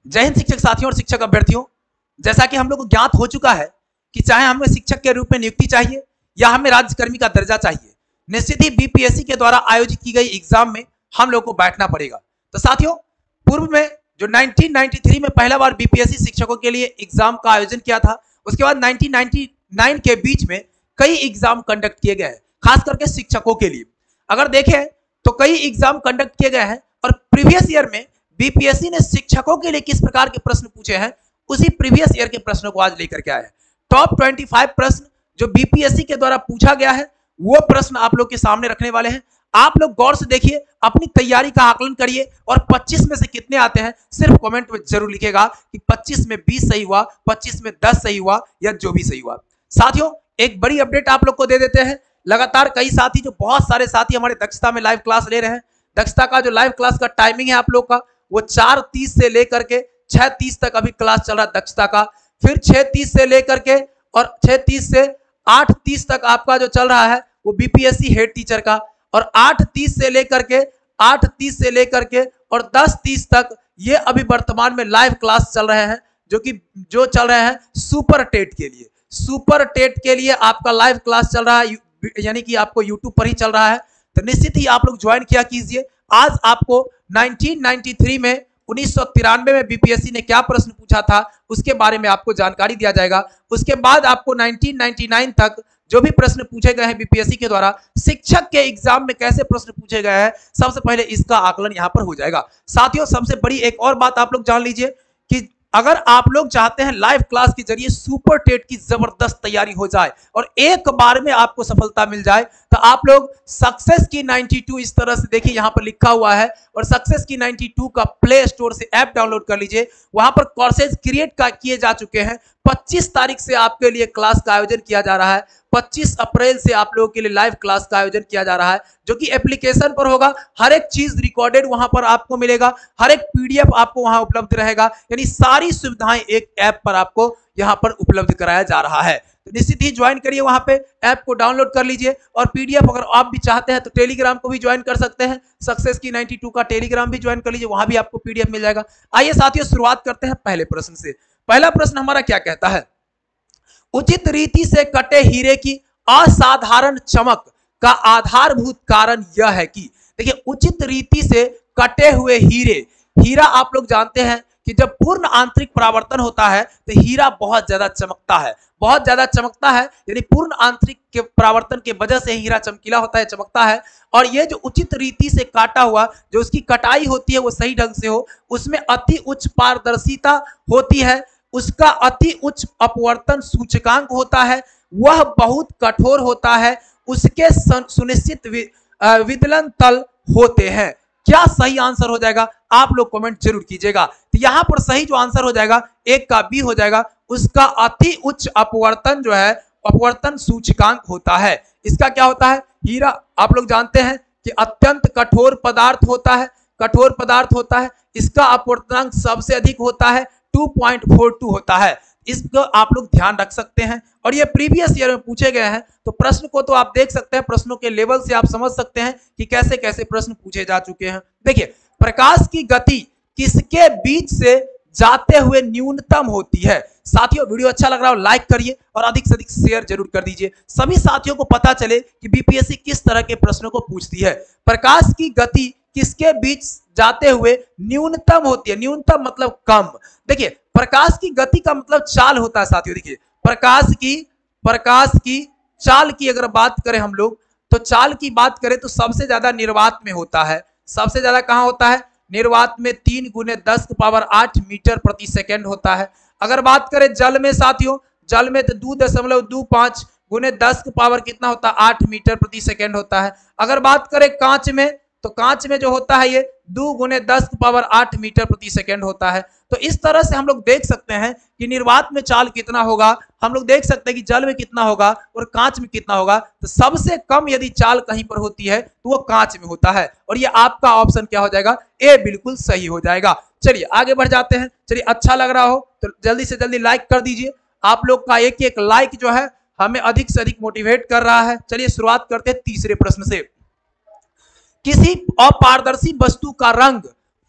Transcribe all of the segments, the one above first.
जय हिंद शिक्षक साथियों और शिक्षक अभ्यर्थियों। जैसा कि हम लोग को ज्ञात हो चुका है कि चाहे हमें शिक्षक के रूप में नियुक्ति चाहिए या हमें राज्यकर्मी का दर्जा चाहिए, निश्चित ही बीपीएससी के द्वारा आयोजित की गई एग्जाम में हम लोग को बैठना पड़ेगा। तो साथियों, पूर्व में जो 1993 में पहला बार बीपीएससी शिक्षकों के लिए एग्जाम का आयोजन किया था, उसके बाद 1999 के बीच में कई एग्जाम कंडक्ट किए गए हैं, खास करके शिक्षकों के लिए। अगर देखें तो कई एग्जाम कंडक्ट किए गए हैं और प्रीवियस ईयर में बीपीएससी ने शिक्षकों के लिए किस प्रकार के प्रश्न पूछे हैं, उसी प्रीवियस ईयर के प्रश्नों को आज लेकर के आए हैं। टॉप 25 प्रश्न जो बीपीएससी के द्वारा पूछा गया है, वो प्रश्न आप लोग के सामने रखने वाले हैं। आप लोग गौर से देखिए, अपनी तैयारी का आकलन करिए और 25 में से कितने आते हैं सिर्फ कमेंट में जरूर लिखिएगा कि 25 में 20 सही हुआ, 25 में 10 सही हुआ या जो भी सही हुआ। साथियों, एक बड़ी अपडेट आप लोग को दे देते हैं। लगातार कई साथी, जो बहुत सारे साथी हमारे दक्षता में लाइव क्लास ले रहे हैं, दक्षता का जो लाइव क्लास का टाइमिंग है आप लोग का, वो 4:30 से लेकर के 6:30 तक अभी क्लास चल रहा है दक्षता का। फिर 6:30 से लेकर के और 6:30 से 8:30 तक आपका जो चल रहा है वो बीपीएससी हेड टीचर का, और 8:30 से लेकर के और 10:30 तक ये अभी वर्तमान में लाइव क्लास चल रहे हैं, जो चल रहे हैं सुपर टेट के लिए। सुपर टेट के लिए आपका लाइव क्लास चल रहा है, यानी कि आपको यूट्यूब पर ही चल रहा है। तो निश्चित ही आप लोग ज्वाइन किया कीजिए। आज आपको 1993 में 1993 में बीपीएससी ने क्या प्रश्न पूछा था उसके बारे में आपको जानकारी दिया जाएगा। उसके बाद आपको 1999 तक जो भी प्रश्न पूछे गए हैं बीपीएससी के द्वारा, शिक्षक के एग्जाम में कैसे प्रश्न पूछे गए हैं, सबसे पहले इसका आकलन यहां पर हो जाएगा। साथियों, सबसे बड़ी एक और बात आप लोग जान लीजिए कि अगर आप लोग चाहते हैं लाइव क्लास के जरिए सुपर टेट की जबरदस्त तैयारी हो जाए और एक बार में आपको सफलता मिल जाए, तो आप लोग सक्सेस की 92 इस तरह से देखिए, यहां पर लिखा हुआ है, और सक्सेस की 92 का प्ले स्टोर से ऐप डाउनलोड कर लीजिए। वहां पर कोर्सेज क्रिएट किए जा चुके हैं। 25 तारीख से आपके लिए क्लास का आयोजन किया जा रहा है। 25 अप्रैल से आप लोगों के लिए लाइव क्लास का आयोजन किया जा रहा है, जो कि एप्लीकेशन पर होगा। हर एक चीज रिकॉर्डेड वहां पर आपको मिलेगा, हर एक पीडीएफ आपको वहां उपलब्ध रहेगा, यानी सारी सुविधाएं एक ऐप पर आपको यहां पर उपलब्ध कराया जा रहा है। तो निश्चित ही ज्वाइन करिए, वहां पे ऐप को डाउनलोड कर लीजिए। और पीडीएफ अगर आप भी चाहते हैं तो टेलीग्राम को भी ज्वाइन कर सकते हैं। सक्सेस की 92 का टेलीग्राम भी ज्वाइन कर लीजिए, वहां भी आपको पीडीएफ मिल जाएगा। आइए साथियों, शुरुआत करते हैं पहले प्रश्न से। पहला प्रश्न हमारा क्या कहता है, उचित रीति से कटे हीरे की असाधारण चमक का आधारभूत कारण यह है कि, देखिए, उचित रीति से कटे हुए हीरा आप लोग जानते हैं कि जब पूर्ण आंतरिक परावर्तन होता है तो हीरा बहुत ज्यादा चमकता है, यानी पूर्ण आंतरिक के परावर्तन के वजह से हीरा चमकीला होता है, चमकता है। और ये जो उचित रीति से काटा हुआ, जो उसकी कटाई होती है वो सही ढंग से हो, उसमें अति उच्च पारदर्शिता होती है, उसका अति उच्च अपवर्तन सूचकांक होता है, वह बहुत कठोर होता है, उसके सुनिश्चित विदलन तल होते हैं। क्या सही आंसर हो जाएगा, आप लोग कमेंट जरूर कीजिएगा। तो यहां पर सही जो आंसर हो जाएगा, एक का बी हो जाएगा, उसका अति उच्च अपवर्तन जो है, अपवर्तन सूचकांक होता है। इसका क्या होता है, हीरा आप लोग जानते हैं कि अत्यंत कठोर पदार्थ होता है, इसका अपवर्तनांक सबसे अधिक होता है, 2.42 होता है। इसको आप लोग ध्यान रख सकते हैं। और ये प्रीवियस ईयर में पूछे गए हैं, तो प्रश्न को तो आप देख सकते हैं, प्रश्नों के लेवल से आप समझ सकते हैं कि कैसे कैसे प्रश्न पूछे जा चुके हैं। देखिए, प्रकाश की गति किसके बीच से जाते हुए न्यूनतम होती है। साथियों, वीडियो अच्छा लग रहा हो लाइक करिए और अधिक से अधिक शेयर जरूर कर दीजिए, सभी साथियों को पता चले कि बीपीएससी किस तरह के प्रश्नों को पूछती है। प्रकाश की गति किसके बीच जाते हुए न्यूनतम होती है, न्यूनतम मतलब कम। देखिए, प्रकाश की गति का मतलब चाल होता है। साथियों देखिए, प्रकाश की चाल की अगर बात करें हम लोग, तो चाल की बात करें तो सबसे ज्यादा निर्वात में होता है। सबसे ज्यादा कहां होता है, निर्वात में 3 × 10⁸ मीटर प्रति सेकेंड होता है। अगर बात करें जल में साथियों, जल में तो 2.25 × 10 कितना होता है, 8 मीटर प्रति सेकेंड होता है। अगर बात करें कांच में, तो कांच में जो होता है ये 2 × 10⁸ मीटर प्रति सेकेंड होता है। तो इस तरह से हम लोग देख सकते हैं कि निर्वात में चाल कितना होगा, हम लोग देख सकते हैं कि जल में कितना होगा और कांच में कितना होगा। तो सबसे कम यदि चाल कहीं पर होती है तो वो कांच में होता है, और ये आपका ऑप्शन क्या हो जाएगा, ए बिल्कुल सही हो जाएगा। चलिए आगे बढ़ जाते हैं। चलिए, अच्छा लग रहा हो तो जल्दी से जल्दी लाइक कर दीजिए। आप लोग का एक एक लाइक जो है हमें अधिक से अधिक मोटिवेट कर रहा है। चलिए शुरुआत करते हैं तीसरे प्रश्न से। किसी अपारदर्शी वस्तु का रंग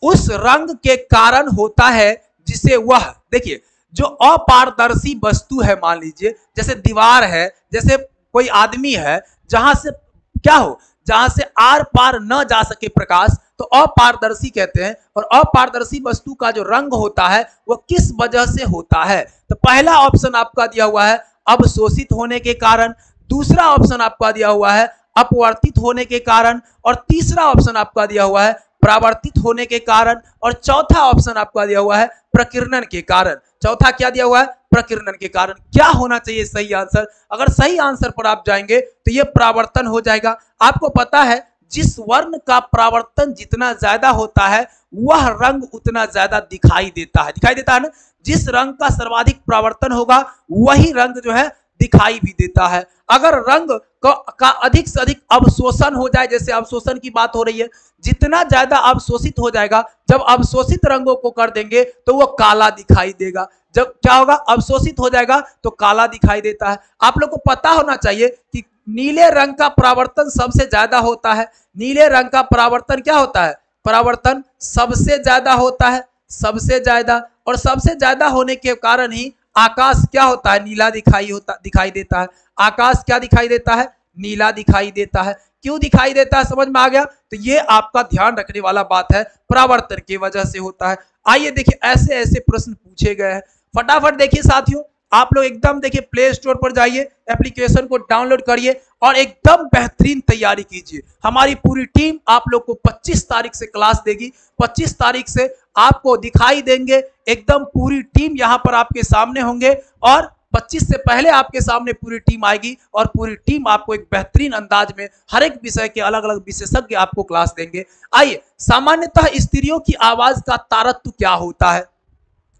उस रंग के कारण होता है जिसे वह, देखिए जो अपारदर्शी वस्तु है, मान लीजिए जैसे दीवार है, जैसे कोई आदमी है, जहां से क्या हो, जहां से आर पार न जा सके प्रकाश, तो अपारदर्शी कहते हैं। और अपारदर्शी वस्तु का जो रंग होता है वो किस वजह से होता है? तो पहला ऑप्शन आपका दिया हुआ है अवशोषित होने के कारण, दूसरा ऑप्शन आपका दिया हुआ है अपवर्तित होने के कारण, और तीसरा ऑप्शन आपका दिया हुआ है परावर्तित होने के कारण, और चौथा ऑप्शन आपका दिया हुआ है प्रकीर्णन के कारण। चौथा क्या दिया हुआ है? प्रकीर्णन के कारण। क्या होना चाहिए सही आंसर? अगर सही आंसर पर आप जाएंगे तो ये परावर्तन हो जाएगा। आपको पता है जिस वर्ण का परावर्तन जितना ज्यादा होता है वह रंग उतना ज्यादा दिखाई देता है, दिखाई देता है ना। जिस रंग का सर्वाधिक परावर्तन होगा वही रंग जो है दिखाई भी देता है। अगर रंग का अधिक से अधिक अवशोषण हो जाए, जैसे अवशोषण की बात हो रही है, जितना ज्यादा अवशोषित हो जाएगा, जब अवशोषित रंगों को कर देंगे तो वो काला दिखाई देगा। जब क्या होगा? अवशोषित हो जाएगा तो काला दिखाई देता है। आप लोग को पता होना चाहिए कि नीले रंग का परावर्तन सबसे ज्यादा होता है। नीले रंग का परावर्तन क्या होता है? परावर्तन सबसे ज्यादा होता है, सबसे ज्यादा। और सबसे ज्यादा होने के कारण ही आकाश क्या होता है? नीला दिखाई देता है। आकाश क्या दिखाई देता है? नीला दिखाई देता है। क्यों दिखाई देता है? समझ में आ गया? तो ये आपका ध्यान रखने वाला बात है, परावर्तन की वजह से होता है। आइए देखिए ऐसे ऐसे प्रश्न पूछे गए हैं, फटाफट देखिए साथियों। आप लोग एकदम देखिए प्ले स्टोर पर जाइए, एप्लीकेशन को डाउनलोड करिए और एकदम बेहतरीन तैयारी कीजिए। हमारी पूरी टीम आप लोग को 25 तारीख से क्लास देगी। 25 तारीख से आपको दिखाई देंगे, एकदम पूरी टीम यहाँ पर आपके सामने होंगे, और 25 से पहले आपके सामने पूरी टीम आएगी और पूरी टीम आपको एक बेहतरीन अंदाज में हर एक विषय के अलग अलग विशेषज्ञ आपको क्लास देंगे। आइए, सामान्यतः स्त्रियों की आवाज का तारतम्य क्या होता है?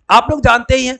आप लोग जानते ही हैं,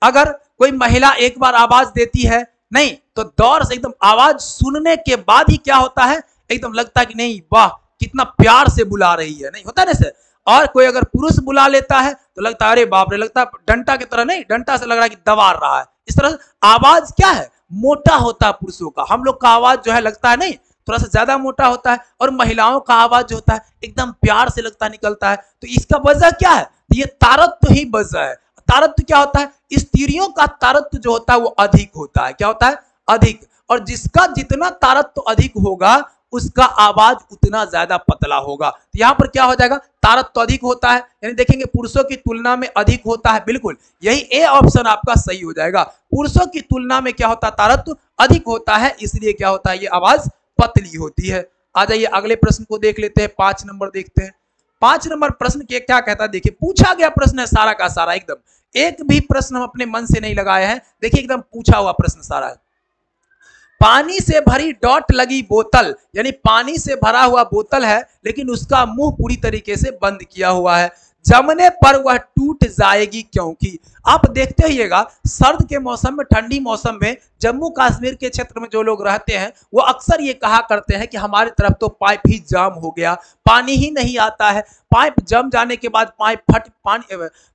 अगर कोई महिला एक बार आवाज देती है नहीं तो दौर से एकदम आवाज सुनने के बाद ही क्या होता है, एकदम लगता है कि नहीं वाह कितना प्यार से बुला रही है, नहीं होता ना से। और कोई अगर पुरुष बुला लेता है तो लगता है अरे बाप रे, लगता है डंटा की तरह, नहीं डंटा से लग रहा है कि दबा रहा है। इस तरह आवाज क्या है? मोटा होता है पुरुषों का। हम लोग का आवाज जो है लगता है नहीं थोड़ा सा ज्यादा मोटा होता है, और महिलाओं का आवाज जो होता है एकदम प्यार से लगता है निकलता है। तो इसका वजह क्या है? ये तारतम्य ही वजह है। तारतम्य क्या होता है? स्त्रियों का तारतम्य जो होता है वो अधिक होता है। क्या होता है? अधिक। और जिसका जितना तारतम्य अधिक होगा उसका आवाज उतना ज्यादा पतला होगा। तो यहां पर क्या हो जाएगा? तारतम्य अधिक होता है, यानी देखेंगे पुरुषों की तुलना में अधिक होता है। बिल्कुल यही ए ऑप्शन आपका सही हो जाएगा। पुरुषों की तुलना में क्या होता है? तारतम्य अधिक होता है, इसलिए क्या होता है? ये आवाज पतली होती है। आ जाइए अगले प्रश्न को देख लेते हैं। 5 नंबर देखते हैं। 5 नंबर प्रश्न के क्या कहता है? देखिए पूछा गया प्रश्न है सारा का सारा, एकदम एक भी प्रश्न हम अपने मन से नहीं लगाए हैं। देखिए एकदम पूछा हुआ प्रश्न सारा है। पानी से भरी डॉट लगी बोतल, यानी पानी से भरा हुआ बोतल है लेकिन उसका मुंह पूरी तरीके से बंद किया हुआ है। जमने पर वह टूट जाएगी क्योंकि। आप देखते रहिएगा सर्द के मौसम में, ठंडी मौसम में जम्मू कश्मीर के क्षेत्र में जो लोग रहते हैं वो अक्सर ये कहा करते हैं कि हमारी तरफ तो पाइप ही जाम हो गया, पानी ही नहीं आता है। पाइप जम जाने के बाद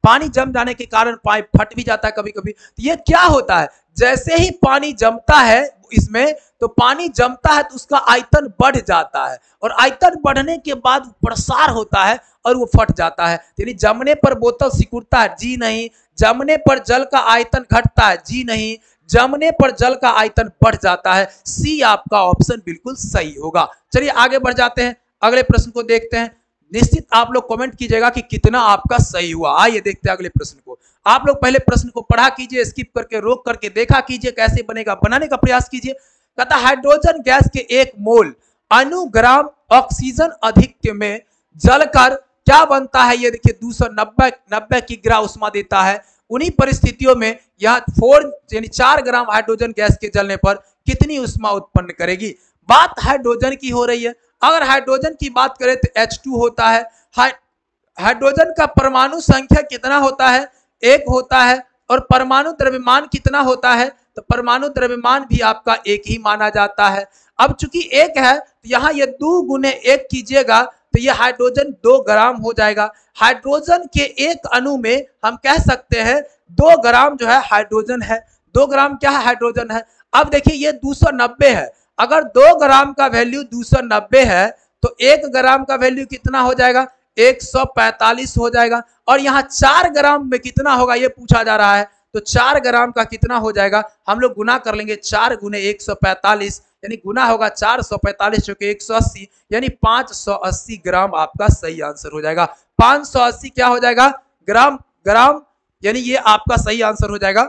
पानी जम जाने के कारण पाइप फट भी जाता है कभी कभी। तो ये क्या होता है? जैसे ही पानी जमता है इसमें, तो पानी जमता है तो उसका आयतन बढ़ जाता है, और आयतन बढ़ने के बाद प्रसार होता है और वो फट जाता है। यानी जमने पर बोतल सिकुड़ता है? जी नहीं। जमने पर जल का आयतन घटता है? जी नहीं। जमने पर जल का आयतन बढ़ जाता है। सी आपका ऑप्शन बिल्कुल सही होगा। चलिए आगे बढ़ जाते हैं, अगले प्रश्न को देखते हैं। निश्चित आप लोग कमेंट कीजिएगा कि कितना आपका सही हुआ। आइए देखते हैं अगले प्रश्न को। आप लोग पहले प्रश्न को पढ़ा कीजिए, स्किप करके रोक करके देखा कीजिए कैसे बनेगा, बनाने का प्रयास कीजिए। कहता हाइड्रोजन गैस के 1 मोल अनुग्राम ऑक्सीजन अधिक में जलकर क्या बनता है? ये देखिए 290 किग्रा उष्मा देता है। उन्हीं परिस्थितियों में यह 4 ग्राम हाइड्रोजन गैस के जलने पर कितनी उष्मा उत्पन्न करेगी? बात हाइड्रोजन की हो रही है। अगर हाइड्रोजन की बात करें तो H2 होता है। हाइड्रोजन का परमाणु संख्या कितना होता है? 1 होता है। और परमाणु द्रव्यमान कितना होता है? तो परमाणु द्रव्यमान भी आपका 1 ही माना जाता है। अब चूंकि 1 है तो यहाँ ये 2 गुने 1 कीजिएगा तो ये हाइड्रोजन 2 ग्राम हो जाएगा। हाइड्रोजन के एक अणु में हम कह सकते हैं 2 ग्राम जो है हाइड्रोजन है। 2 ग्राम क्या है? हाइड्रोजन है। अब देखिए ये 290 है। अगर 2 ग्राम का वैल्यू 290 है तो 1 ग्राम का वैल्यू कितना हो जाएगा? 145 हो जाएगा। और यहाँ 4 ग्राम में कितना होगा ये पूछा जा रहा है, तो 4 ग्राम का कितना हो जाएगा, हम लोग गुना कर लेंगे। 4 गुने 145 यानी गुना होगा 445 जो कि 180 यानी 580 ग्राम आपका सही आंसर हो जाएगा। 580 क्या हो जाएगा, ग्राम, ग्राम यानी ये आपका सही आंसर हो जाएगा।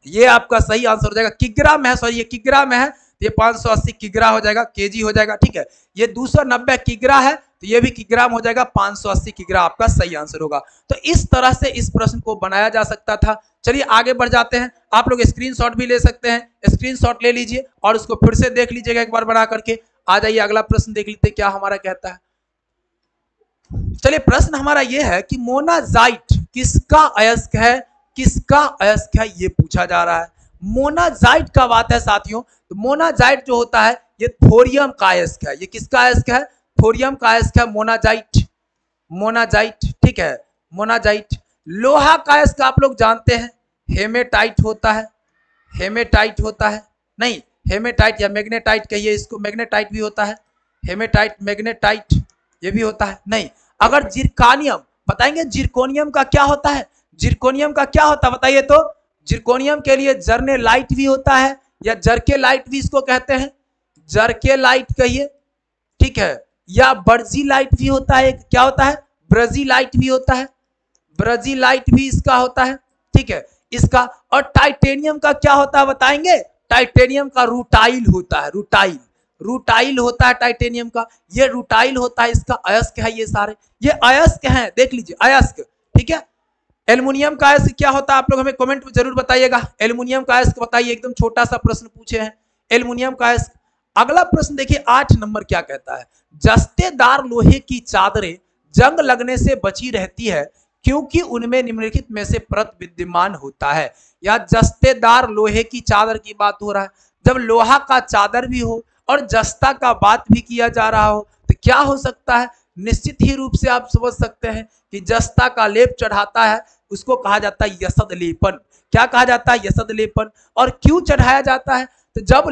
ये आपका सही आंसर हो जाएगा। किग्राम है, सॉरी ये किग्राम है, तो ये 580 किग्रा हो जाएगा, केजी हो जाएगा। ठीक है, ये 290 किग्रा है तो ये भी किग्राम हो जाएगा। 580 किग्रा आपका सही आंसर होगा। तो इस तरह से इस प्रश्न को बनाया जा सकता था। चलिए आगे बढ़ जाते हैं। आप लोग स्क्रीनशॉट भी ले सकते हैं, स्क्रीनशॉट ले लीजिए और उसको फिर से देख लीजिएगा एक बार बना करके। आ जाइए अगला प्रश्न देख लेते क्या हमारा कहता है। चलिए प्रश्न हमारा यह है कि मोनाजाइट किसका अयस्क है, किसका अयस्क है ये पूछा जा रहा है। मोनाजाइट का बात है साथियों, तो मोनाजाइट जो होता है ये थोरियम का अयस्क है। ये किसका अयस्क है, थोरियम का अयस्क है मोनाजाइट, मोनाजाइट। ठीक है, मोनाजाइट। लोहा का अयस्क आप लोग जानते हैं हेमेटाइट होता है, हेमेटाइट होता है, नहीं हेमेटाइट या मैग्नेटाइट कहिए इसको, मैग्नेटाइट भी होता है, हेमेटाइट मैग्नेटाइट ये भी होता है। नहीं, अगर जिरकानियम बताएंगे, जिरकोनियम का क्या होता है, जिरकोनियम का क्या होता है बताइए तो। जिरकोनियम के लिए जर्नेलाइट भी होता है या जर्केलाइट भी इसको कहते हैं, जर्केलाइट कहिए। ठीक है, या बर्जीलाइट भी होता है, क्या होता है, ब्रजीलाइट भी होता है, ब्रजीलाइट भी इसका होता है। ठीक है, इसका। और टाइटेनियम का क्या होता है बताएंगे, टाइटेनियम का रूटाइल होता है, रूटाइल, रूटाइल होता है टाइटेनियम का, ये रूटाइल होता है, इसका अयस्क है। ये सारे ये अयस्क हैं, देख लीजिए अयस्क। ठीक है, एल्युमिनियम का अयस्क क्या होता है आप लोग हमें कमेंट में जरूर बताइएगा। एल्युमिनियम का अयस्क बताइए, एकदम छोटा सा प्रश्न पूछे हैं एल्युमिनियम का अयस्क। अगला प्रश्न देखिए 8 नंबर क्या कहता है, जस्तेदार लोहे की चादरें जंग लगने से बची रहती है क्योंकि उनमें निम्नलिखित में से परत विद्यमान होता है। या जस्तेदार लोहे की चादर की बात हो रहा है। जब लोहा का चादर भी हो और जस्ता का बात भी किया जा रहा हो तो क्या हो सकता है, निश्चित ही रूप से आप समझ सकते हैं कि जस्ता का लेप चढ़ाता है उसको कहा जाता है यसद लेपन। क्या कहा जाता है, यसद लेपन। और क्यों चढ़ाया जाता है, तो जब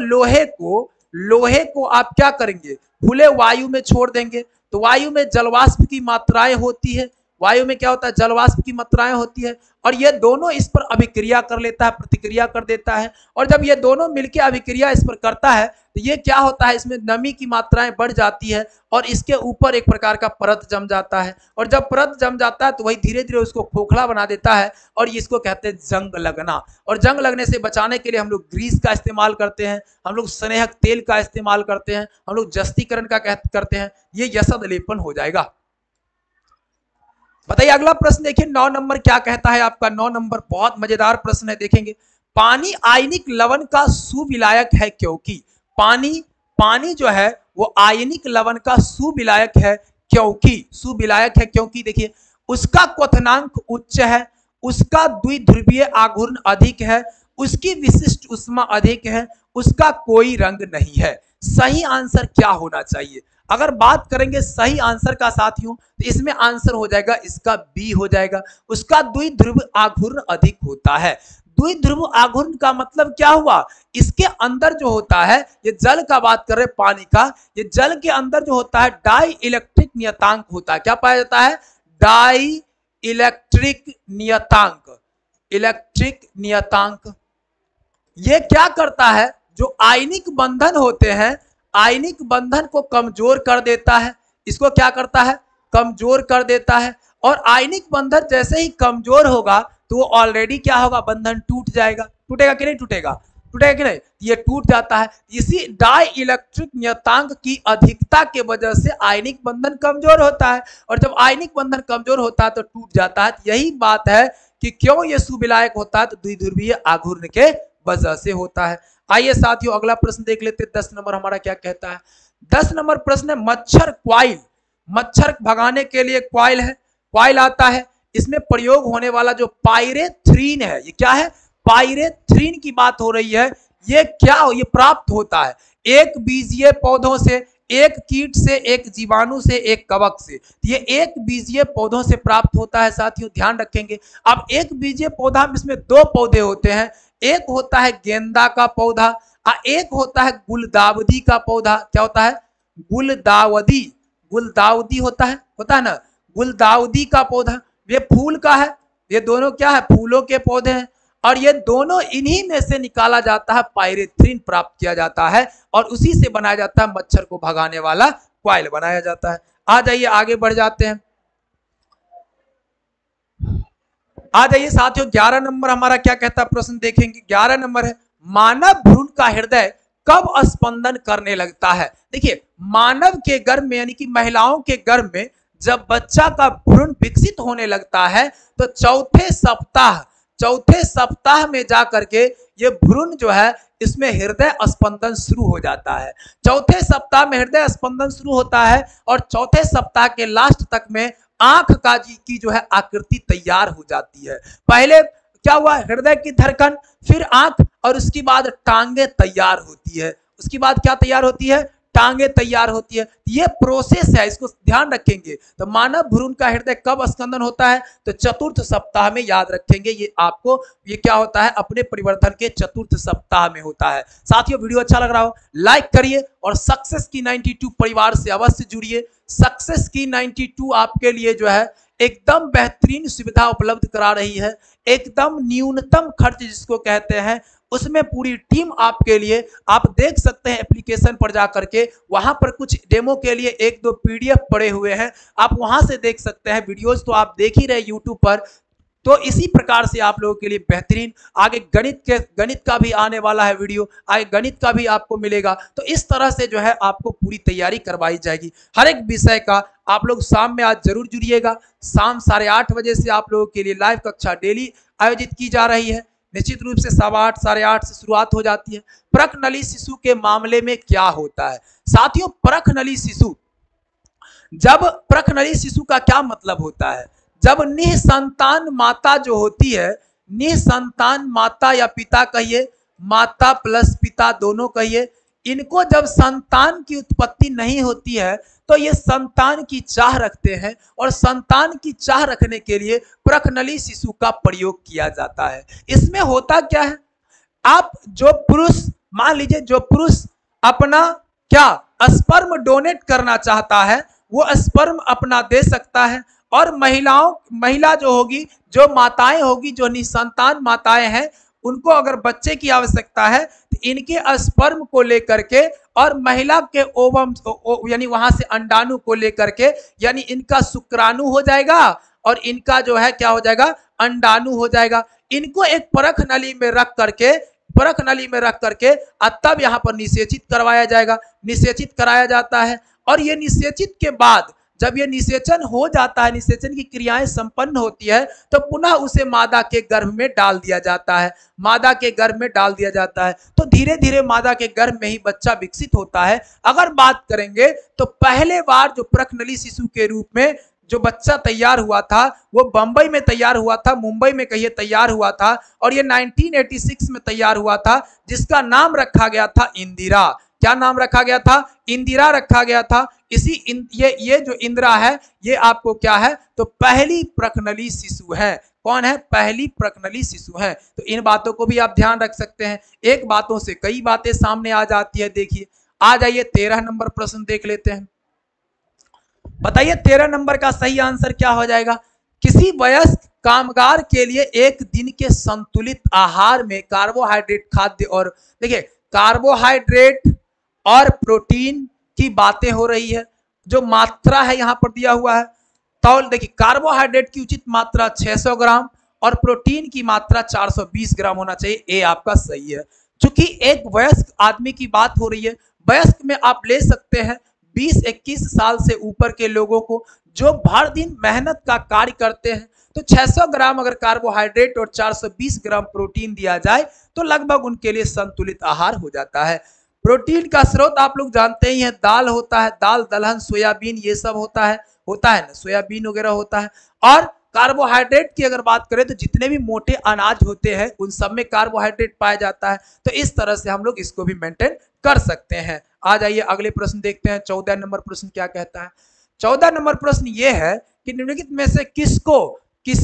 लोहे को आप क्या करेंगे, खुले वायु में छोड़ देंगे तो वायु में जलवाष्प की मात्राएं होती है, वायु में क्या होता है, जलवाष्प की मात्राएं होती है और ये दोनों इस पर अभिक्रिया कर लेता है, प्रतिक्रिया कर देता है। और जब ये दोनों मिलकर अभिक्रिया इस पर करता है तो ये क्या होता है, इसमें नमी की मात्राएं बढ़ जाती है और इसके ऊपर एक प्रकार का परत जम जाता है। और जब परत जम जाता है तो वही धीरे धीरे उसको खोखला बना देता है और इसको कहते हैं जंग लगना। और जंग लगने से बचाने के लिए हम लोग ग्रीस का इस्तेमाल करते हैं, हम लोग स्नेहक तेल का इस्तेमाल करते हैं, हम लोग जस्तीकरण का करते हैं। ये यसद लेपन हो जाएगा। बताइए अगला प्रश्न देखिए 9 नंबर क्या कहता है आपका। 9 नंबर बहुत मजेदार प्रश्न है, देखेंगे। पानी आयनिक लवण का सुविलायक है क्योंकि, पानी जो है वो आयनिक लवण का सुविलायक है क्योंकि, सुविलायक है क्योंकि देखिए उसका क्वथनांक उच्च है, उसका द्विध्रुवीय आघूर्ण अधिक है, उसकी विशिष्ट ऊष्मा अधिक है, उसका कोई रंग नहीं है। सही आंसर क्या होना चाहिए, अगर बात करेंगे सही आंसर का साथियों तो इसमें आंसर हो जाएगा इसका बी हो जाएगा, उसका द्विध्रुव आघूर्ण अधिक होता है। द्विध्रुव आघूर्ण का मतलब क्या हुआ, इसके अंदर जो होता है, ये जल का बात कर रहे हैं पानी का, ये जल के अंदर जो होता है डाई इलेक्ट्रिक नियतांक होता है। क्या पाया जाता है, डाई इलेक्ट्रिक नियतांक, इलेक्ट्रिक नियतांक। ये क्या करता है, जो आयनिक बंधन होते हैं, आयनिक बंधन को कमजोर कर देता है। इसको क्या करता है, कमजोर कर देता है। और आयनिक बंधन जैसे ही कमजोर होगा तो वो ऑलरेडी क्या होगा, बंधन टूट जाएगा। टूटेगा कि नहीं टूटेगा, टूटेगा कि नहीं, ये टूट जाता है। इसी डाई इलेक्ट्रिक नियतांक की अधिकता के वजह से आयनिक बंधन कमजोर होता है और जब आयनिक बंधन कमजोर होता है तो टूट जाता है। यही बात है कि क्यों ये सुविलायक होता है, तो द्विध्रुवीय आघूर्ण के वजह से होता है। आइए साथियों अगला प्रश्न देख लेते हैं। 10 नंबर हमारा क्या कहता है। 10 नंबर प्रश्न है मच्छर क्वाइल, मच्छर भगाने के लिए क्वाइल है, क्वाइल आता है, इसमें प्रयोग होने वाला जो पाइरेथ्रीन है, ये क्या है, पाइरेथ्रीन की बात हो रही है। ये क्या ये प्राप्त होता है, एक बीजीय पौधों से, एक कीट से, एक जीवाणु से, एक कवक से। ये एक बीजीय पौधों से प्राप्त होता है साथियों, ध्यान रखेंगे। अब एक बीजीय पौधा में इसमें 2 पौधे होते हैं, एक होता है गेंदा का पौधा और एक होता है गुलदावदी का पौधा। क्या होता है, गुलदावदी, गुलदावदी होता है ना, गुलदाउदी का पौधा, ये फूल का है, ये दोनों क्या है, फूलों के पौधे हैं, और ये दोनों इन्हीं में से निकाला जाता है, पायरेथ्रिन प्राप्त किया जाता है और उसी से बनाया जाता है मच्छर को भगाने वाला कॉइल बनाया जाता है। आ जाइए आगे बढ़ जाते हैं। आ जाइए साथियों, 11 नंबर हमारा क्या कहता है प्रश्न देखेंगे। 11 नंबर है, मानव भ्रूण का हृदय कब स्पंदन करने लगता है। देखिए, मानव के गर्भ में यानी कि महिलाओं के गर्भ में जब बच्चा का भ्रूण विकसित होने लगता है तो चौथे सप्ताह में जाकर के ये भ्रूण जो है इसमें हृदय स्पंदन शुरू हो जाता है। चौथे सप्ताह में हृदय स्पंदन शुरू होता है और चौथे सप्ताह के लास्ट तक में आंख का की जो है आकृति तैयार हो जाती है। पहले क्या हुआ, हृदय की धड़कन, फिर आंख और उसके बाद टांगे तैयार होती है। उसके बाद क्या तैयार होती है, टांगे तैयार होती है। ये प्रोसेस है, इसको ध्यान रखेंगे। तो मानव भ्रूण का हृदय कब स्पंदन होता है, तो चतुर्थ सप्ताह में, याद रखेंगे ये आपको, ये क्या होता है, अपने परिवर्तन के चतुर्थ सप्ताह में होता है। साथियों, वीडियो अच्छा लग रहा हो लाइक करिए और सक्सेस की 92 परिवार से अवश्य जुड़िए। सक्सेस की 92 आपके लिए जो है एकदम बेहतरीन सुविधा उपलब्ध करा रही है, एकदम न्यूनतम खर्च जिसको कहते हैं, उसमें पूरी टीम आपके लिए, आप देख सकते हैं एप्लीकेशन पर जाकर के, वहां पर कुछ डेमो के लिए 1-2 पीडीएफ पड़े हुए हैं, आप वहां से देख सकते हैं। वीडियोस तो आप देख ही रहे यूट्यूब पर। तो इसी प्रकार से आप लोगों के लिए बेहतरीन आगे गणित का भी आने वाला है वीडियो, आगे गणित का भी आपको मिलेगा। तो इस तरह से जो है आपको पूरी तैयारी करवाई जाएगी हर एक विषय का। आप लोग शाम में आज जरूर जुड़िएगा। शाम 8:30 बजे से आप लोगों के लिए लाइव कक्षा डेली आयोजित की जा रही है। निश्चित रूप से 8:15 8:30 से शुरुआत हो जाती है। प्रखनली शिशु के मामले में क्या होता है साथियों, प्रखनली शिशु, जब प्रखनली शिशु का क्या मतलब होता है, जब निसंतान माता जो होती है, निसंतान माता या पिता कहिए, माता प्लस पिता दोनों कहिए, इनको जब संतान की उत्पत्ति नहीं होती है तो ये संतान की चाह रखते हैं और संतान की चाह रखने के लिए प्रखनली शिशु का प्रयोग किया जाता है। इसमें होता क्या है, आप जो पुरुष, मान लीजिए जो पुरुष अपना क्या स्पर्म डोनेट करना चाहता है वो स्पर्म अपना दे सकता है, और महिला जो होगी, जो माताएं होगी, जो निसंतान माताएं हैं, उनको अगर बच्चे की आवश्यकता है तो इनके स्पर्म को लेकर के और महिला के ओवम यानी वहां से अंडाणु को लेकर के, यानी इनका शुक्राणु हो जाएगा और इनका जो है क्या हो जाएगा, अंडाणु हो जाएगा। इनको एक परख नली में रख करके तब यहाँ पर निषेचित करवाया जाएगा। निषेचित कराया जाता है और ये निषेचित के बाद जब ये निषेचन हो जाता है, निषेचन की क्रियाएं संपन्न होती है, तो पुनः उसे मादा के गर्भ में डाल दिया जाता है। मादा के गर्भ में डाल दिया जाता है तो धीरे धीरे मादा के गर्भ में ही बच्चा विकसित होता है। अगर बात करेंगे तो पहले बार जो प्रखनली शिशु के रूप में जो बच्चा तैयार हुआ था वो बंबई में तैयार हुआ था, मुंबई में कहिए तैयार हुआ था, और ये 1986 में तैयार हुआ था, जिसका नाम रखा गया था इंदिरा। क्या नाम रखा गया था, इंदिरा रखा गया था। ये जो इंदिरा है ये आपको क्या है, तो पहली प्रखनली शिशु है। कौन है, पहली प्रखनली शिशु है। तो इन बातों को भी आप ध्यान रख सकते हैं। एक बातों से कई बातें सामने आ जाती है। देखिए, आ जाइए 13 नंबर प्रश्न देख लेते हैं। बताइए 13 नंबर का सही आंसर क्या हो जाएगा। किसी वयस्क कामगार के लिए एक दिन के संतुलित आहार में कार्बोहाइड्रेट खाद्य, और देखिए कार्बोहाइड्रेट और प्रोटीन की बातें हो रही है। जो मात्रा है यहां पर दिया हुआ है, तौल देखिए, कार्बोहाइड्रेट की उचित मात्रा 600 ग्राम और प्रोटीन की मात्रा 420 ग्राम होना चाहिए। ए आपका सही है। चूंकि एक वयस्क आदमी की बात हो रही है, वयस्क में आप ले सकते हैं 20-21 साल से ऊपर के लोगों को जो भर दिन मेहनत का कार्य करते हैं। तो 600 ग्राम अगर कार्बोहाइड्रेट और 420 ग्राम प्रोटीन दिया जाए तो लगभग उनके लिए संतुलित आहार हो जाता है। प्रोटीन का स्रोत आप लोग जानते ही हैं, दाल होता है, दाल, दलहन, सोयाबीन, ये सब होता है ना, सोयाबीन वगैरह होता है। और कार्बोहाइड्रेट की अगर बात करें तो जितने भी मोटे अनाज होते हैं उन सब में कार्बोहाइड्रेट पाया जाता है। तो इस तरह से हम लोग इसको भी मेंटेन कर सकते हैं। आ जाइए अगले प्रश्न देखते हैं। 14 नंबर प्रश्न क्या कहता है। 14 नंबर प्रश्न ये है कि निम्नलिखित में से किस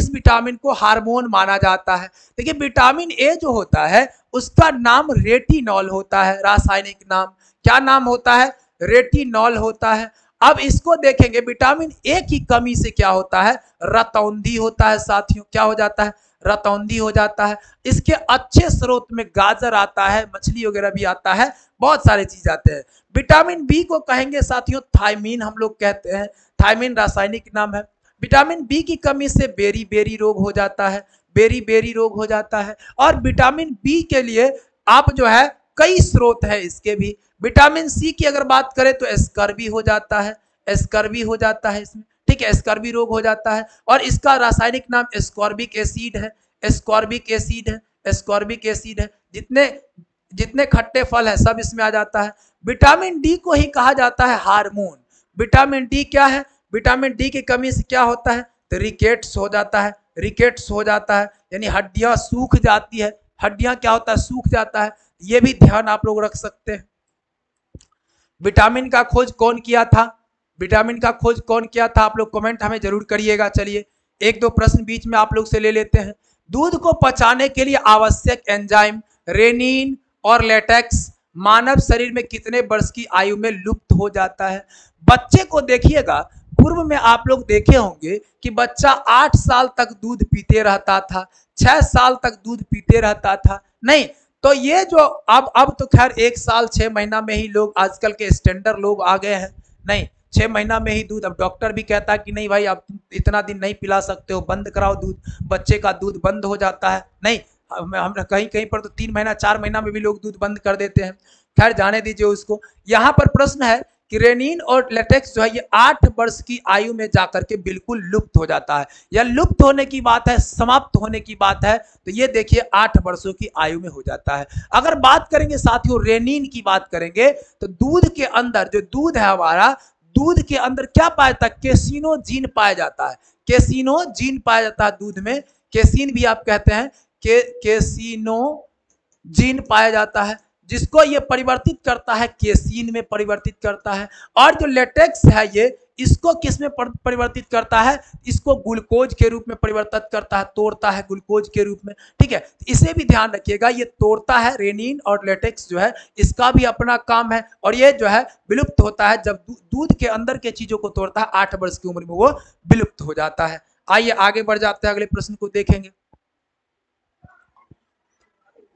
विटामिन को हार्मोन माना जाता है। देखिए, विटामिन ए जो होता है उसका नाम रेटिनॉल होता है। रासायनिक नाम क्या नाम होता है, रेटिनॉल होता है। अब इसको देखेंगे, विटामिन ए की कमी से क्या होता है, रतौंधी होता है साथियों, क्या हो जाता है, रतौंधी हो जाता है। इसके अच्छे स्रोत में गाजर आता है, मछली वगैरह भी आता है, बहुत सारे चीज आते हैं। विटामिन बी को कहेंगे साथियों थायमीन, हम लोग कहते हैं, थायमीन रासायनिक नाम है। विटामिन बी की कमी से बेरी बेरी रोग हो जाता है, बेरी बेरी रोग हो जाता है। और विटामिन बी के लिए आप जो है कई स्रोत है इसके भी। विटामिन सी की अगर बात करें तो स्कर्वी हो जाता है, स्कर्वी हो जाता है इसमें, ठीक है, स्कर्वी रोग हो जाता है। और इसका रासायनिक नाम एस्कॉर्बिक एसिड है, एस्कॉर्बिक एसिड है, एस्कॉर्बिक एसिड है। जितने जितने खट्टे फल है सब इसमें आ जाता है। विटामिन डी को ही कहा जाता है हार्मोन। विटामिन डी क्या है, विटामिन डी की कमी से क्या होता है, तो रिकेट्स हो जाता है, रिकेट्स हो जाता है, यानी हड्डियां सूख जाती है, हड्डियां क्या होता है, सूख जाता है। ये भी ध्यान आप लोग रख सकते हैं। विटामिन का खोज कौन किया था, विटामिन का खोज कौन किया था, आप लोग कमेंट हमें जरूर करिएगा। चलिए एक दो प्रश्न बीच में आप लोग से ले लेते हैं। दूध को पचाने के लिए आवश्यक एंजाइम रेनिन और लेटेक्स मानव शरीर में कितने वर्ष की आयु में लुप्त हो जाता है। बच्चे को देखिएगा, पूर्व में आप लोग देखे होंगे कि बच्चा 8 साल तक दूध पीते रहता था, 6 साल तक दूध पीते रहता था, नहीं तो ये जो अब तो खैर 1 साल 6 महीना में ही लोग, आजकल के स्टैंडर्ड लोग आ गए हैं, नहीं 6 महीना में ही दूध। अब डॉक्टर भी कहता है कि नहीं भाई आप इतना दिन नहीं पिला सकते हो, बंद कराओ दूध, बच्चे का दूध बंद हो जाता है। नहीं, हम कहीं कहीं पर तो 3 महीना 4 महीना में भी लोग दूध बंद कर देते हैं। खैर जाने दीजिए उसको। यहाँ पर प्रश्न है कि रेनिन और लेटेक्स जो है ये 8 वर्ष की आयु में जाकर के बिल्कुल लुप्त हो जाता है। या लुप्त होने की बात है, समाप्त होने की बात है, तो ये देखिए 8 वर्षों की आयु में हो जाता है। अगर बात करेंगे साथियों रेनिन की बात करेंगे तो दूध के अंदर जो दूध है हमारा, दूध के अंदर क्या पाया जाता है, केसिनोजीन पाया जाता है, केसिनोजीन पाया जाता है दूध में। केसिन भी आप कहते हैं, केसिनोजीन पाया जाता है, जिसको ये परिवर्तित करता है केसीन में परिवर्तित करता है। और जो लेटेक्स है ये इसको किस में परिवर्तित करता है, इसको ग्लूकोज के रूप में परिवर्तित करता है, तोड़ता है ग्लूकोज के रूप में, ठीक है। इसे भी ध्यान रखिएगा, ये तोड़ता है, रेनिन और लेटेक्स जो है इसका भी अपना काम है। और ये जो है विलुप्त होता है जब दूध के अंदर के चीजों को तोड़ता है, 8 वर्ष की उम्र में वो विलुप्त हो जाता है। आइए आगे बढ़ जाते हैं, अगले प्रश्न को देखेंगे।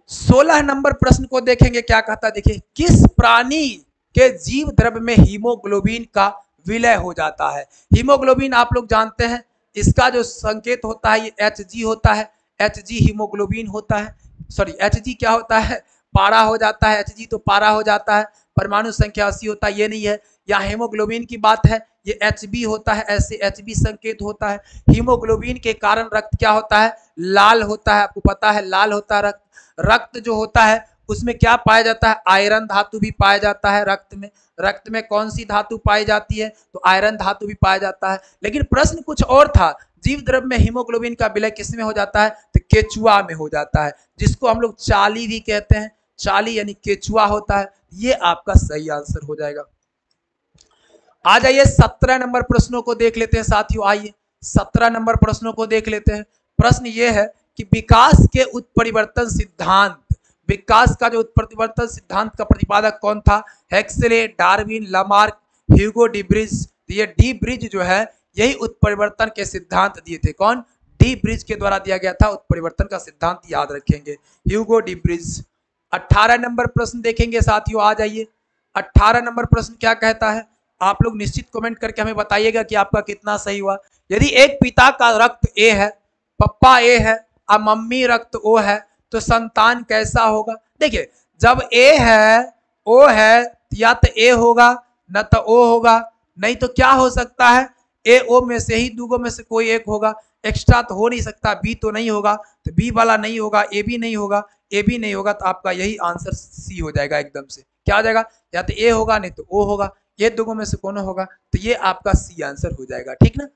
16 नंबर प्रश्न को देखेंगे, क्या कहता है देखिए, किस प्राणी के जीव द्रव्य में हीमोग्लोबिन का विलय हो जाता है। हीमोग्लोबिन आप लोग जानते हैं, इसका जो संकेत होता है ये Hg होता है, Hg हीमोग्लोबिन होता है, सॉरी Hg क्या होता है, पारा हो जाता है, Hg तो पारा हो जाता है, परमाणु संख्या 80 होता है, ये नहीं है। यहाँ हीमोग्लोबिन की बात है, ये Hb होता है, ऐसे Hb संकेत होता है। हीमोग्लोबिन के कारण रक्त क्या होता है, लाल होता है, आपको पता है लाल होता है रक्त। रक्त जो होता है उसमें क्या पाया जाता है, आयरन धातु भी पाया जाता है रक्त में। रक्त में कौन सी धातु पाई जाती है, तो आयरन धातु भी पाया जाता है। लेकिन प्रश्न कुछ और था, जीव द्रव्य में हीमोग्लोबिन का विलय किसमें हो जाता है, तो केचुआ में हो जाता है, जिसको हम लोग चाली भी कहते हैं, चाली यानी केचुआ होता है। ये आपका सही आंसर हो जाएगा। आ जाइए 17 नंबर प्रश्नों को देख लेते हैं साथियों। आइए 17 नंबर प्रश्नों को देख लेते हैं। प्रश्न ये है कि विकास के उत्परिवर्तन सिद्धांत, विकास का जो उत्परिवर्तन सिद्धांत का प्रतिपादक कौन था, Huxley, Darwin, Lamarck, Hugo de Vries. तो ये डी ब्रिज जो है यही उत्परिवर्तन के सिद्धांत दिए थे। कौन, डी ब्रिज के द्वारा दिया गया था उत्परिवर्तन का सिद्धांत, याद रखेंगे ह्यूगो डी ब्रिज। 18 नंबर प्रश्न देखेंगे साथियों, आ जाइए 18 नंबर प्रश्न क्या कहता है, आप लोग निश्चित कमेंट करके हमें बताइएगा कि आपका कितना सही हुआ। यदि एक पिता का रक्त ए है, पप्पा ए है और मम्मी रक्त ओ है, तो संतान कैसा होगा। देखिए जब ए है ओ है या तो ए होगा न तो ओ होगा, नहीं तो क्या हो सकता है, ए ओ में से ही दूगों में से कोई एक होगा, एक्स्ट्रा तो हो नहीं सकता। बी तो नहीं होगा, तो बी वाला नहीं होगा, ए भी नहीं होगा, ए भी नहीं होगा, तो आपका यही आंसर सी हो जाएगा एकदम से। क्या हो जाएगा, या तो ए होगा नहीं तो ओ होगा, ये दोनों में से कौन होगा, तो ये आपका सी आंसर हो जाएगा, ठीक ना।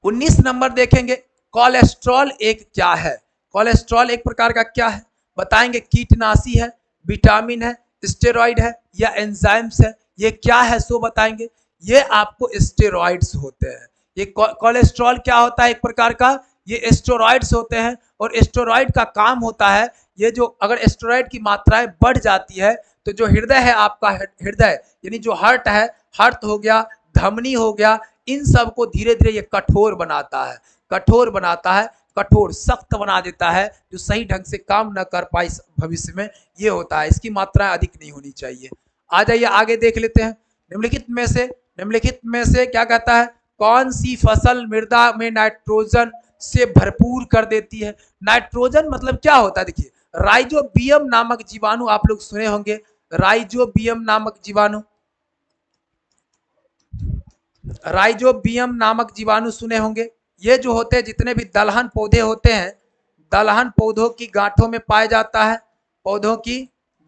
19 नंबर देखेंगे, कोलेस्ट्रॉल एक क्या है। कोलेस्ट्रॉल एक प्रकार का क्या है बताएंगे, कीटनाशी है, विटामिन है, स्टेरॉइड है या एंजाइम्स है, ये क्या है सो बताएंगे। ये आपको स्टेरॉइड्स होते हैं। ये कोलेस्ट्रॉल क्या होता है, एक प्रकार का ये स्टेरॉइड्स होते हैं। और स्टेरॉइड का काम होता है ये जो अगर स्टेरॉइड की मात्राएं बढ़ जाती है तो जो हृदय है आपका, हृदय यानी जो हार्ट है, हार्ट हो गया, धमनी हो गया, इन सब को धीरे धीरे ये कठोर बनाता है, कठोर बनाता है, कठोर सख्त बना देता है, जो सही ढंग से काम न कर पाए भविष्य में, ये होता है। इसकी मात्रा अधिक नहीं होनी चाहिए। आ जाइए आगे देख लेते हैं। निम्नलिखित में से क्या कहता है, कौन सी फसल मृदा में नाइट्रोजन से भरपूर कर देती है। नाइट्रोजन मतलब क्या होता है, देखिए राइजोबियम नामक जीवाणु आप लोग सुने होंगे, राइजोबियम नामक जीवाणु, राइजोबियम नामक जीवाणु सुने होंगे। ये जो होते हैं जितने भी दलहन पौधे होते हैं, दलहन पौधों की गांठों में पाया जाता है, पौधों की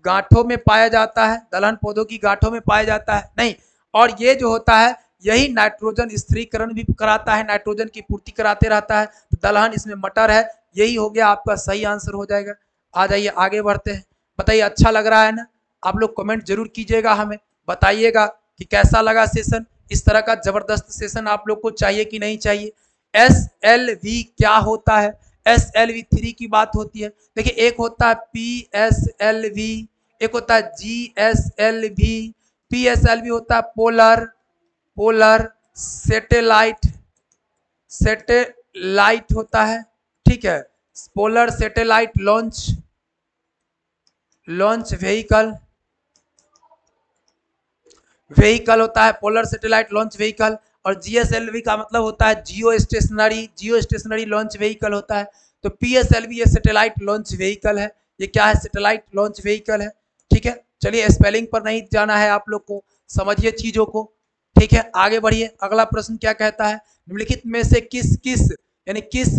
गांठों में पाया जाता है, दलहन पौधों की गांठों में पाया जाता है नहीं। और ये जो होता है यही नाइट्रोजन स्थिरीकरण भी कराता है, नाइट्रोजन की पूर्ति कराते रहता है। तो दलहन इसमें मटर है, यही हो गया आपका सही आंसर हो जाएगा। आ जाइए आगे बढ़ते हैं। बताइए अच्छा लग रहा है ना, आप लोग कमेंट जरूर कीजिएगा, हमें बताइएगा कि कैसा लगा सेशन। इस तरह का जबरदस्त सेशन आप लोग को चाहिए कि नहीं चाहिए। SLV क्या होता है, SLV 3 की बात होती है। देखिए एक होता है PSLV, एक होता है GSLV। PSLV होता है पोलर सैटेलाइट होता है, ठीक है, पोलर सैटेलाइट लॉन्च व्हीकल होता है, पोलर सैटेलाइट लॉन्च व्हीकल। और GSLV का मतलब होता है जियो स्टेशनरी लॉन्च व्हीकल होता है। तो PSLV ये सैटेलाइट लॉन्च व्हीकल है, ये क्या है, सैटेलाइट लॉन्च व्हीकल है, ठीक है। चलिए स्पेलिंग पर नहीं जाना है आप लोग को, समझिए चीजों को, ठीक है। आगे बढ़िए, अगला प्रश्न क्या कहता है, निम्नलिखित में से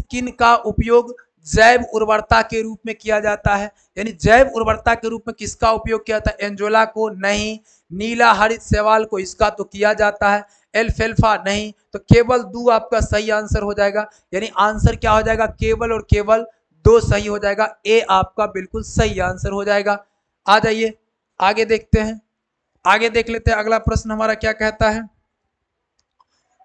किन का उपयोग जैव उर्वरता के रूप में किया जाता है। यानी जैव उर्वरता के रूप में किसका उपयोग किया जाता है, एंजोला को नहीं, नीला हरित शैवाल को इसका तो किया जाता है, एल्फेल्फा नहीं, तो केवल 2 आपका सही आंसर हो जाएगा। यानी आंसर क्या हो जाएगा, केवल और केवल 2 सही हो जाएगा, ए आपका बिल्कुल सही आंसर हो जाएगा। आ जाइए आगे देखते हैं, आगे देख लेते हैं अगला प्रश्न हमारा क्या कहता है।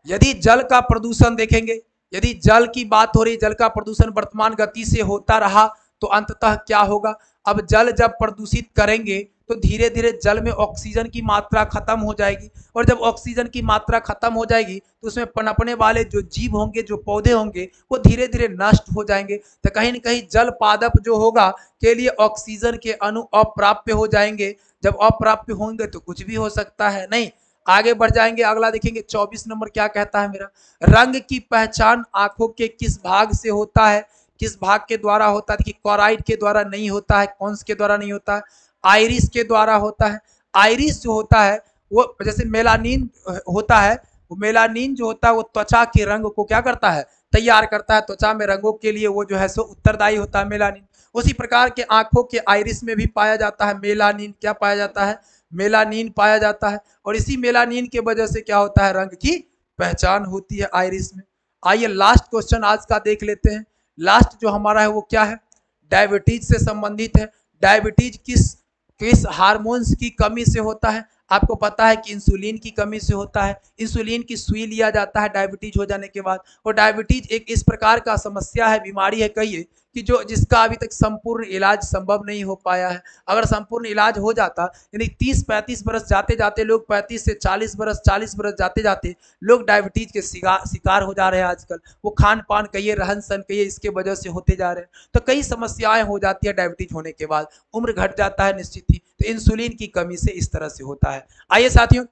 यदि जल का प्रदूषण देखेंगे, यदि जल की बात हो रही, जल का प्रदूषण वर्तमान गति से होता रहा तो अंततः क्या होगा। अब जल जब प्रदूषित करेंगे तो धीरे धीरे जल में ऑक्सीजन की मात्रा खत्म हो जाएगी, और जब ऑक्सीजन की मात्रा खत्म हो जाएगी तो उसमें पनपने वाले जो जीव होंगे, जो पौधे होंगे, वो धीरे धीरे नष्ट हो जाएंगे। तो कहीं न कहीं जल पादप जो होगा के लिए ऑक्सीजन के अणु अप्राप्य हो जाएंगे। जब अप्राप्य होंगे तो कुछ भी हो सकता है नहीं। आगे बढ़ जाएंगे, अगला देखेंगे 24 नंबर क्या कहता है मेरा, रंग की पहचान आंखों के किस भाग से होता है, किस भाग के द्वारा होता है। देखिए कोराइड के द्वारा नहीं होता है, कौन के द्वारा नहीं होता है, आइरिस के द्वारा होता है। आइरिस जो होता है वो जैसे मेलानिन होता है, वो मेलानिन जो होता है वो त्वचा के रंग को क्या करता है, तैयार करता है, त्वचा में रंगों के लिए वो जो है सो उत्तरदायी होता है मेलानिन। उसी प्रकार के आंखों के आइरिस में भी पाया जाता है मेलानिन, क्या पाया जाता है, मेलानिन पाया जाता है। और इसी मेलानिन के वजह से क्या होता है, रंग की पहचान होती है आइरिस में। आइए लास्ट क्वेश्चन आज का देख लेते हैं। लास्ट जो हमारा है वो क्या है, डायबिटीज से संबंधित है। डायबिटीज किस हार्मोन्स की कमी से होता है। आपको पता है कि इंसुलिन की कमी से होता है। इंसुलिन की सुई लिया जाता है डायबिटीज हो जाने के बाद। और डायबिटीज एक इस प्रकार का समस्या है, बीमारी है कहिए कि जिसका अभी तक संपूर्ण इलाज संभव नहीं हो पाया है। अगर संपूर्ण इलाज हो जाता, यानी 30-35 बरस जाते जाते लोग, 35 से 40 बरस, 40 बरस जाते जाते लोग डायबिटीज के शिकार हो जा रहे हैं आजकल। वो खान पान कहिए, रहन सहन कहिए, इसके वजह से होते जा रहे हैं। तो कई समस्याएं हो जाती है डायबिटीज होने के बाद, उम्र घट जाता है निश्चित ही। तो इंसुलिन की कमी से इस तरह से होता है। आइए साथियों,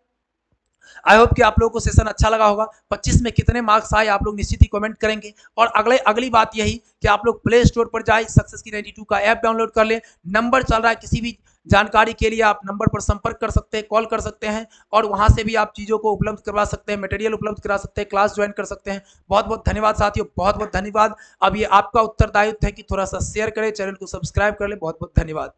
आई होप कि आप लोगों को सेशन अच्छा लगा होगा। 25 में कितने मार्क्स आए आप लोग निश्चित ही कमेंट करेंगे। और अगली बात यही कि आप लोग प्ले स्टोर पर जाए, सक्सेस की 92 का ऐप डाउनलोड कर लें। नंबर चल रहा है, किसी भी जानकारी के लिए आप नंबर पर संपर्क कर सकते हैं, कॉल कर सकते हैं, और वहां से भी आप चीज़ों को उपलब्ध करवा सकते हैं, मटेरियल उपलब्ध करा सकते हैं, क्लास ज्वाइन कर सकते हैं। बहुत बहुत धन्यवाद साथियों, बहुत बहुत धन्यवाद। अब ये आपका उत्तरदायित्व है कि थोड़ा सा शेयर करें, चैनल को सब्सक्राइब कर लें। बहुत बहुत धन्यवाद।